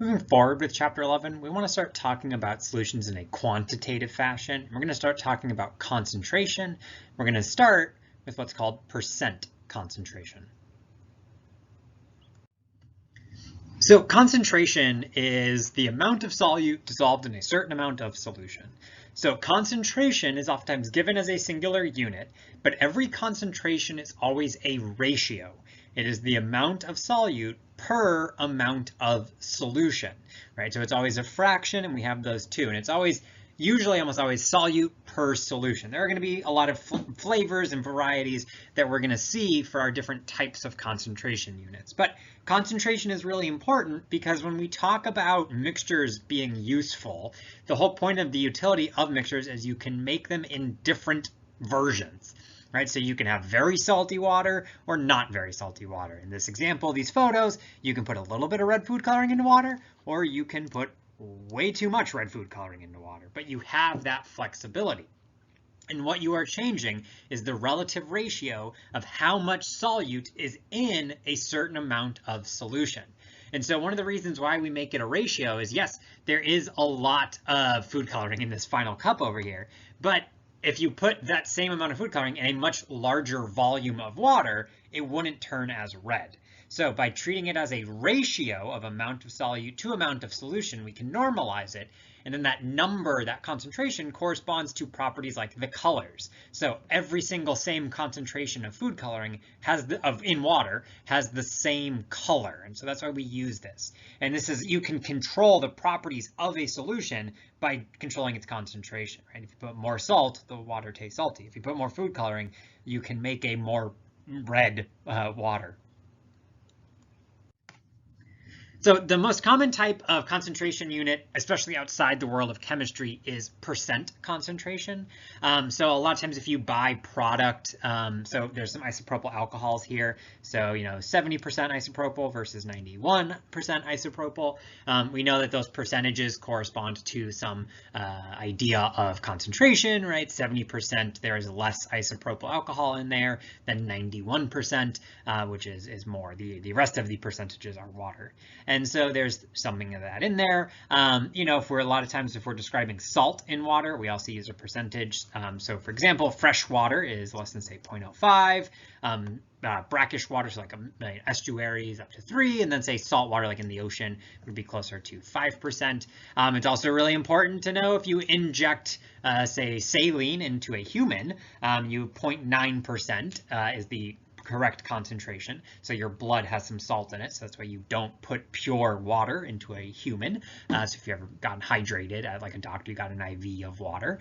Moving forward with Chapter 11, we want to start talking about solutions in a quantitative fashion. We're going to start talking about concentration. We're going to start with what's called percent concentration. So concentration is the amount of solute dissolved in a certain amount of solution. So concentration is oftentimes given as a singular unit, but every concentration is always a ratio. It is the amount of solute per amount of solution, right? So it's always a fraction, and we have those two, and it's always usually almost always solute per solution. There are going to be a lot of flavors and varieties that we're going to see for our different types of concentration units. But concentration is really important because when we talk about mixtures being useful, the whole point of the utility of mixtures is you can make them in different versions. Right, so you can have very salty water or not very salty water. In this example, these photos, you can put a little bit of red food coloring into water, or you can put way too much red food coloring into water, but you have that flexibility. And what you are changing is the relative ratio of how much solute is in a certain amount of solution. And so one of the reasons why we make it a ratio is, yes, there is a lot of food coloring in this final cup over here, but if you put that same amount of food coloring in a much larger volume of water, it wouldn't turn as red. So by treating it as a ratio of amount of solute to amount of solution, we can normalize it. And then that number, that concentration, corresponds to properties like the colors. So every single same concentration of food coloring in water has the same color. And so that's why we use this. And this is, you can control the properties of a solution by controlling its concentration, right? If you put more salt, the water tastes salty. If you put more food coloring, you can make a more red water. So the most common type of concentration unit, especially outside the world of chemistry, is percent concentration. So a lot of times if you buy product, so there's some isopropyl alcohols here. So, 70% isopropyl versus 91% isopropyl. We know that those percentages correspond to some idea of concentration, right? 70% there is less isopropyl alcohol in there than 91%, which is more. The rest of the percentages are water. And so there's something of that in there. If we're describing salt in water, we also use a percentage. So for example, fresh water is less than say 0.05. Brackish water, so like estuaries up to 3, and then say salt water like in the ocean would be closer to 5%. It's also really important to know if you inject say saline into a human, 0.9% is the correct concentration. So your blood has some salt in it, so that's why you don't put pure water into a human. So if you ever gotten hydrated at like a doctor, you got an IV of water,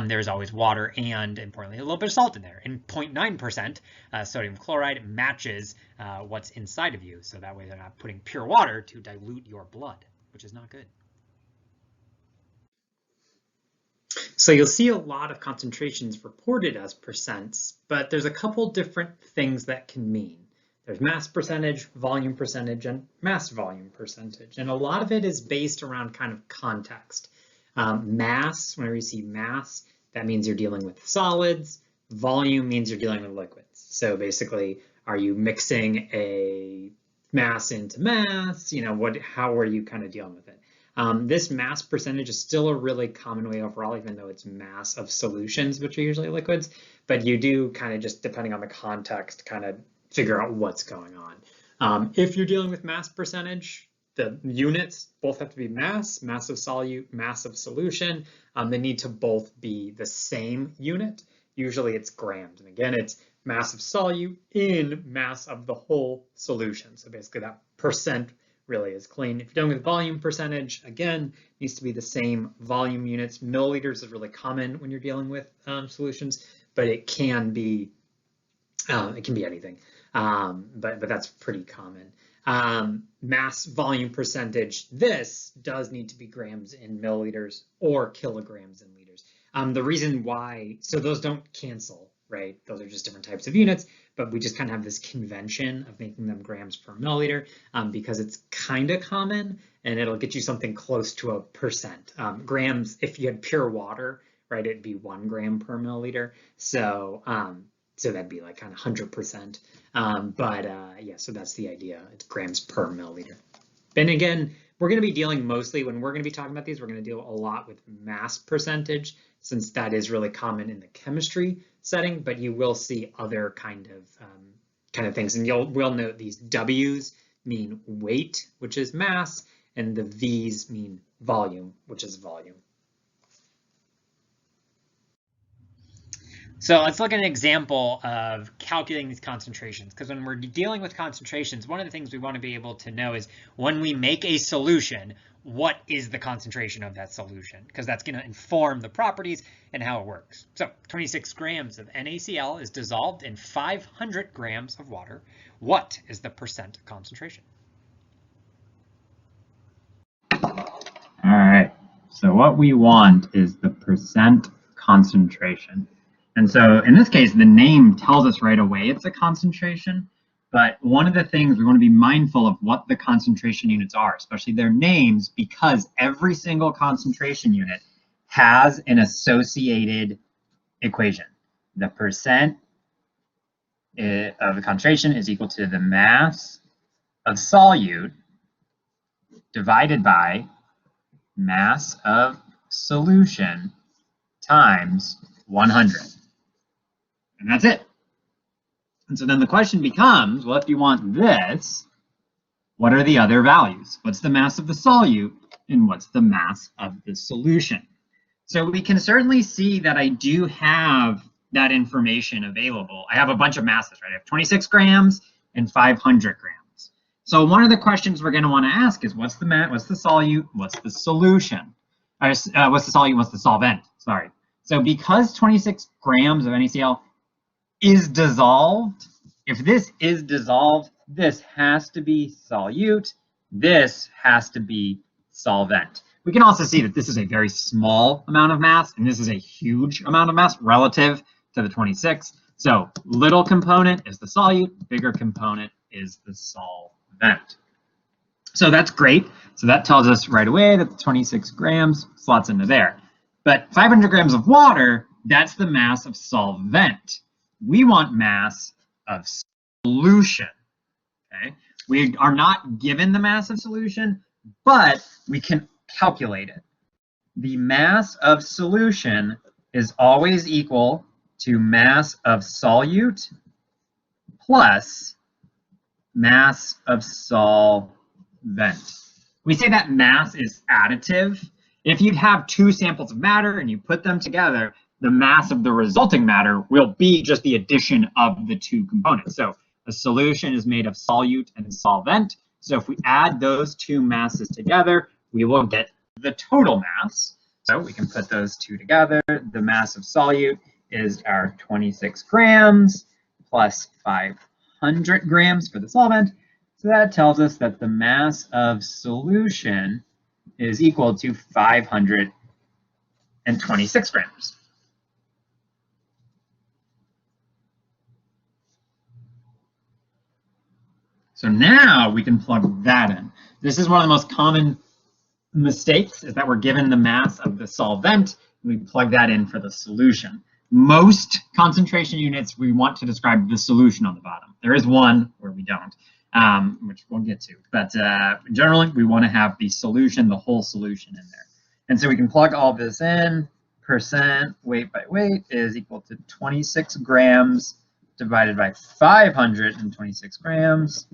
there's always water and, importantly, a little bit of salt in there. And 0.9% sodium chloride matches what's inside of you, so that way they're not putting pure water to dilute your blood, which is not good. So you'll see a lot of concentrations reported as percents, but there's a couple different things that can mean. There's mass percentage, volume percentage, and mass volume percentage. And a lot of it is based around kind of context. Mass, whenever you see mass, that means you're dealing with solids. Volume means you're dealing with liquids. So basically, are you mixing a mass into mass? How are you kind of dealing with it? This mass percentage is still a really common way overall, even though it's mass of solutions, which are usually liquids, but you do kind of just, depending on the context, kind of figure out what's going on. If you're dealing with mass percentage, the units both have to be mass of solute, mass of solution. They need to both be the same unit. Usually it's grams. And again, it's mass of solute in mass of the whole solution. So basically that percent really is clean. If you're dealing with volume percentage, again, needs to be the same volume units. Milliliters is really common when you're dealing with solutions, but it can be anything. But that's pretty common. Mass volume percentage, this does need to be grams in milliliters or kilograms in liters. The reason why, so those don't cancel, right? Those are just different types of units, but we just kind of have this convention of making them grams per milliliter because it's kind of common and it'll get you something close to a percent. Grams, if you had pure water, right, it'd be 1 gram per milliliter. So that'd be like kind of 100%. Yeah, so that's the idea. It's grams per milliliter. And again, We're going to be dealing mostly, when we're going to be talking about these, we're going to deal a lot with mass percentage, since that is really common in the chemistry setting, but you will see other kind of things. And we'll note these W's mean weight, which is mass, and the V's mean volume, which is volume. So let's look at an example of calculating these concentrations, because when we're dealing with concentrations, one of the things we want to be able to know is when we make a solution, what is the concentration of that solution? Because that's going to inform the properties and how it works. So 26 grams of NaCl is dissolved in 500 grams of water. What is the percent concentration? All right, so what we want is the percent concentration. And so in this case, the name tells us right away it's a concentration, but one of the things we want to be mindful of what the concentration units are, especially their names, because every single concentration unit has an associated equation. The percent of the concentration is equal to the mass of solute divided by mass of solution times 100. And that's it. And so then the question becomes, well, if you want this, what are the other values? What's the mass of the solute and what's the mass of the solution? So we can certainly see that I do have that information available. I have a bunch of masses, right? I have 26 grams and 500 grams. So one of the questions we're going to want to ask is what's the solute, what's the solution? What's the solute, what's the solvent? Sorry. So because 26 grams of NaCl is dissolved, if this is dissolved, this has to be solute, this has to be solvent. We can also see that this is a very small amount of mass, and this is a huge amount of mass relative to the 26. So little component is the solute, bigger component is the solvent. So that's great. So that tells us right away that the 26 grams slots into there. But 500 grams of water, that's the mass of solvent. We want mass of solution, okay? We are not given the mass of solution, but we can calculate it. The mass of solution is always equal to mass of solute plus mass of solvent. We say that mass is additive. If you'd have two samples of matter and you put them together, the mass of the resulting matter will be just the addition of the two components. So a solution is made of solute and solvent. So if we add those two masses together, we will get the total mass. So we can put those two together. The mass of solute is our 26 grams plus 500 grams for the solvent. So that tells us that the mass of solution is equal to 526 grams. So now we can plug that in. This is one of the most common mistakes, is that we're given the mass of the solvent, and we plug that in for the solution. Most concentration units, we want to describe the solution on the bottom. There is one where we don't, which we'll get to. But generally, we want to have the solution, the whole solution in there. And so we can plug all this in. Percent weight by weight is equal to 26 grams divided by 526 grams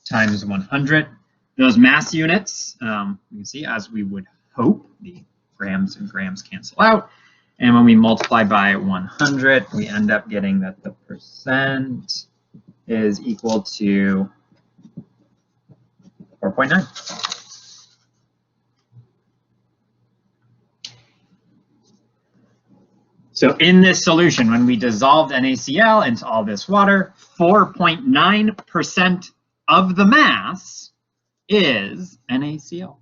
times 100. Those mass units, you can see, as we would hope, the grams and grams cancel out. And when we multiply by 100, we end up getting that the percent is equal to 4.9. So in this solution, when we dissolved NaCl into all this water, 4.9% of the mass is NaCl.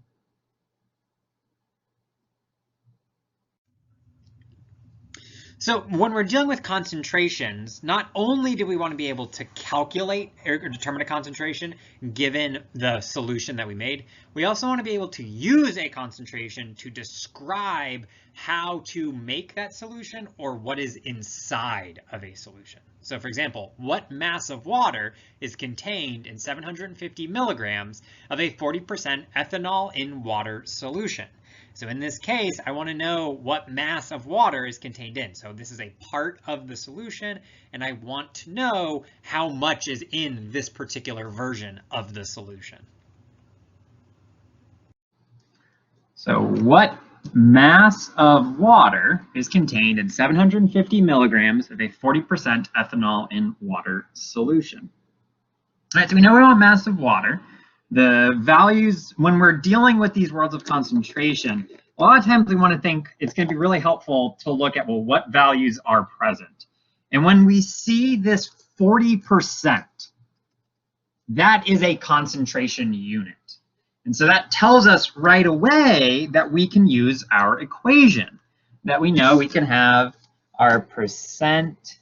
So when we're dealing with concentrations, not only do we want to be able to calculate or determine a concentration given the solution that we made, we also want to be able to use a concentration to describe how to make that solution or what is inside of a solution. So for example, what mass of water is contained in 750 milligrams of a 40% ethanol in water solution? So in this case, I want to know what mass of water is contained in. So this is a part of the solution, and I want to know how much is in this particular version of the solution. So what mass of water is contained in 750 milligrams of a 40% ethanol in water solution? All right, so we know we want mass of water. The values, when we're dealing with these worlds of concentration, a lot of times we want to think it's going to be really helpful to look at, well, what values are present? And when we see this 40%, that is a concentration unit. And so that tells us right away that we can use our equation, that we know we can have our percent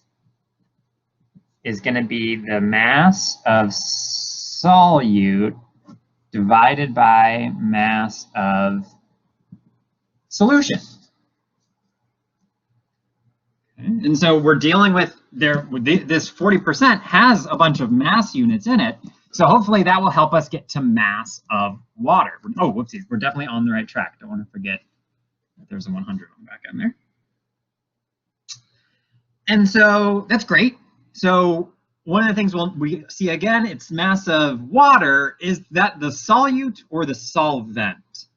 is going to be the mass of solute divided by mass of solution. Okay. And so we're dealing with this 40% has a bunch of mass units in it. So hopefully that will help us get to mass of water. Oh, whoopsies, we're definitely on the right track. Don't want to forget that there's a 100 on back in there. And so that's great. So one of the things we see again, it's mass of water, is that the solute or the solvent?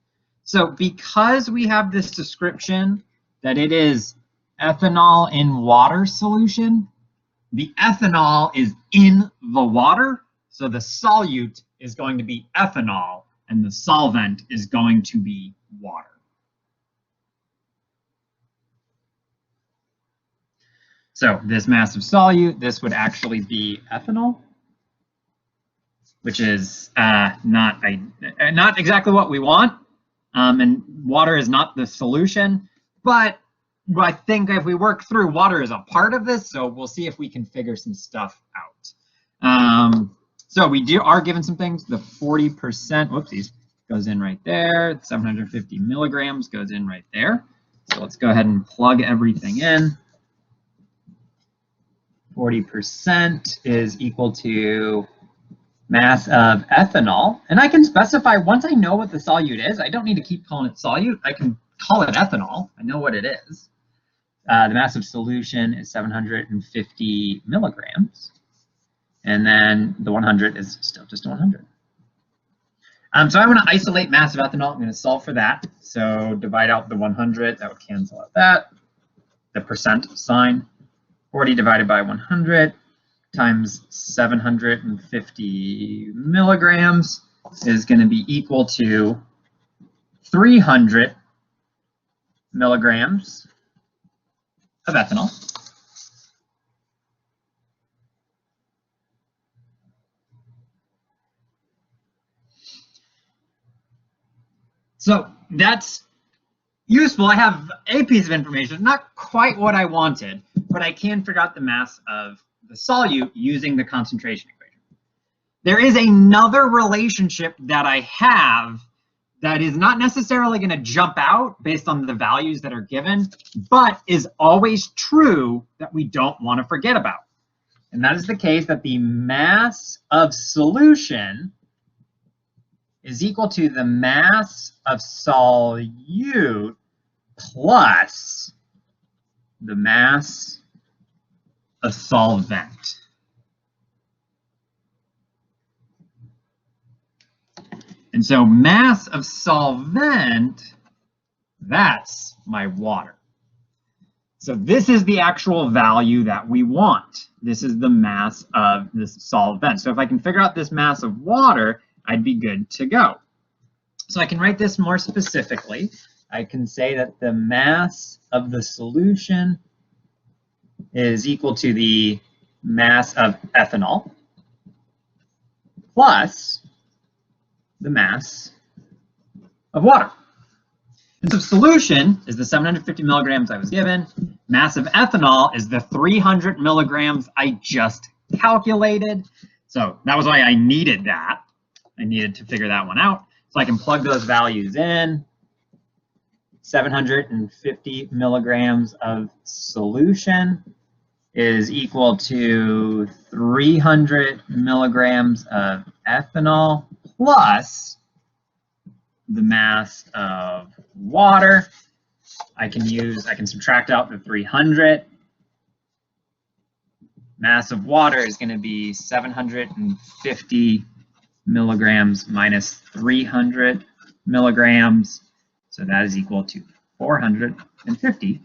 So because we have this description that it is ethanol in water solution, the ethanol is in the water. So the solute is going to be ethanol and the solvent is going to be water. So this mass of solute, this would actually be ethanol, which is not exactly what we want. And water is not the solution, but I think if we work through, water is a part of this, so we'll see if we can figure some stuff out. So we are given some things. The 40%, whoopsies, goes in right there. 750 milligrams goes in right there. So let's go ahead and plug everything in. 40% is equal to mass of ethanol. And I can specify, once I know what the solute is, I don't need to keep calling it solute. I can call it ethanol. I know what it is. The mass of solution is 750 milligrams. And then the 100 is still just 100. So I want to isolate mass of ethanol. I'm going to solve for that. So divide out the 100. That would cancel out that. The percent sign. 40 divided by 100 times 750 milligrams is going to be equal to 300 milligrams of ethanol. So that's useful. I have a piece of information, not quite what I wanted, but I can figure out the mass of the solute using the concentration equation. There is another relationship that I have that is not necessarily going to jump out based on the values that are given, but is always true that we don't want to forget about. And that is the case that the mass of solution is equal to the mass of solute plus the mass of solvent. And so mass of solvent, that's my water. So this is the actual value that we want. This is the mass of this solvent. So if I can figure out this mass of water, I'd be good to go. So I can write this more specifically. I can say that the mass of the solution is equal to the mass of ethanol plus the mass of water. And so solution is the 750 milligrams I was given. Mass of ethanol is the 300 milligrams I just calculated. So that was why I needed that. I needed to figure that one out. So I can plug those values in. 750 milligrams of solution is equal to 300 milligrams of ethanol plus the mass of water. I can subtract out the 300. Mass of water is going to be 750 milligrams minus 300 milligrams. So that is equal to 450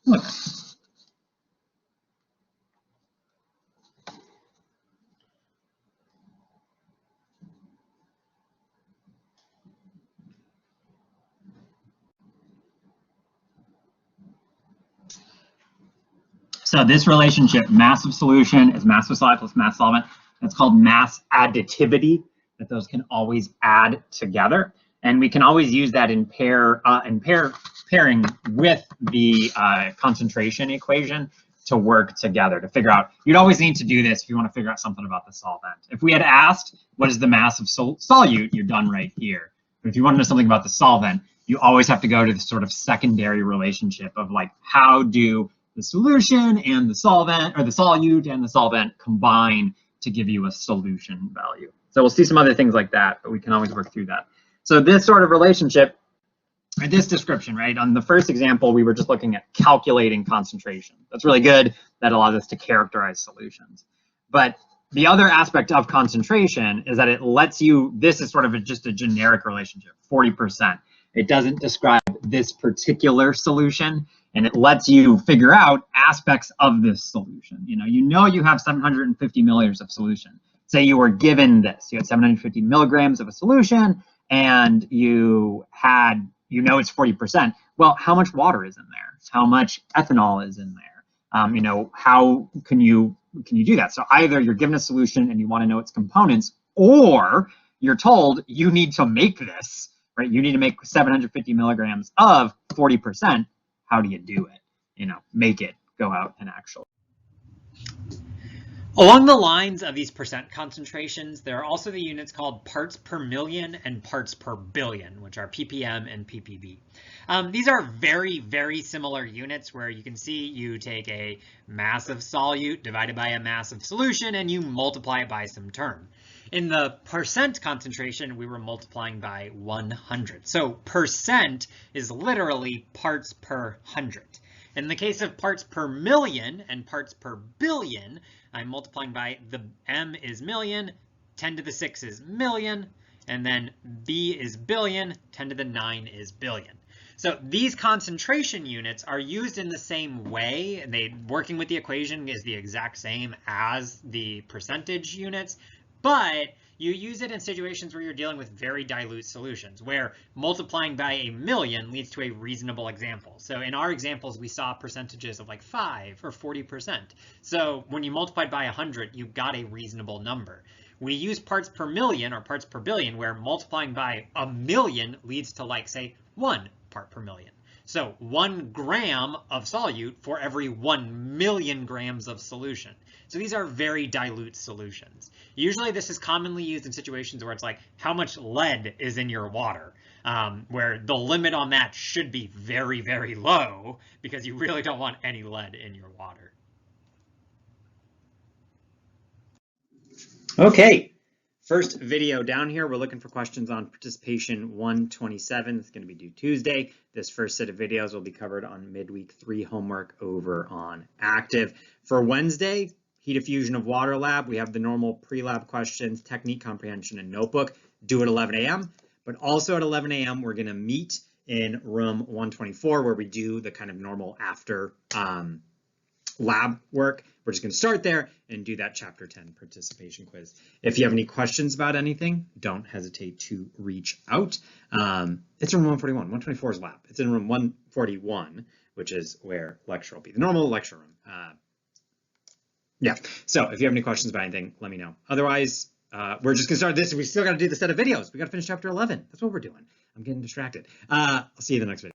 milligrams. So this relationship, mass of solution is mass of solid plus mass solvent. That's called mass additivity, that those can always add together. And we can always use that in pairing with the concentration equation to work together to figure out. You'd always need to do this if you want to figure out something about the solvent. If we had asked what is the mass of solute, you're done right here. But if you want to know something about the solvent, you always have to go to the sort of secondary relationship of like, how do the solution and the solvent, or the solute and the solvent, combine to give you a solution value. So we'll see some other things like that, but we can always work through that. So this sort of relationship, or this description, right? On the first example, we were just looking at calculating concentration. That's really good. That allows us to characterize solutions. But the other aspect of concentration is that it lets you, this is sort of just a generic relationship, 40%. It doesn't describe this particular solution, and it lets you figure out aspects of this solution. You know you have 750 milliliters of solution. Say you were given this, you had 750 milligrams of a solution, and you know it's 40%. Well, how much water is in there? How much ethanol is in there? How can you do that? So either you're given a solution and you want to know its components, or you're told you need to make this, right? You need to make 750 milligrams of 40%. How do you do it? Make it, go out and actually. Along the lines of these percent concentrations, there are also the units called parts per million and parts per billion, which are ppm and ppb. These are very, very similar units where you can see you take a mass of solute divided by a mass of solution and you multiply it by some term. In the percent concentration, we were multiplying by 100. So percent is literally parts per 100. In the case of parts per million and parts per billion, I'm multiplying by the m is million, 10 to the 6 is million, and then b is billion, 10 to the 9 is billion. So these concentration units are used in the same way. Working with the equation is the exact same as the percentage units, but you use it in situations where you're dealing with very dilute solutions, where multiplying by a million leads to a reasonable example. So in our examples, we saw percentages of like 5 or 40%. So when you multiplied by 100, you got a reasonable number. We use parts per million or parts per billion, where multiplying by a million leads to, like, say, 1 part per million. So 1 gram of solute for every 1 million grams of solution. So these are very dilute solutions. Usually this is commonly used in situations where it's like, how much lead is in your water? Where the limit on that should be very, very low, because you really don't want any lead in your water. Okay. First video down here, we're looking for questions on participation 127. It's going to be due Tuesday. This first set of videos will be covered on midweek 3 homework over on Active. For Wednesday, heat diffusion of water lab, we have the normal pre-lab questions, technique comprehension, and notebook due at 11 a.m. But also at 11 a.m., we're going to meet in room 124, where we do the kind of normal after lab work. We're just going to start there and do that chapter 10 participation quiz. If you have any questions about anything, don't hesitate to reach out. It's in room 141. 124 is lab. It's in room 141, which is where lecture will be, the normal lecture room. Yeah, so if you have any questions about anything, let me know. Otherwise, we're just going to start this. We still got to do the set of videos. We got to finish chapter 11. That's what we're doing. I'm getting distracted. I'll see you in the next video.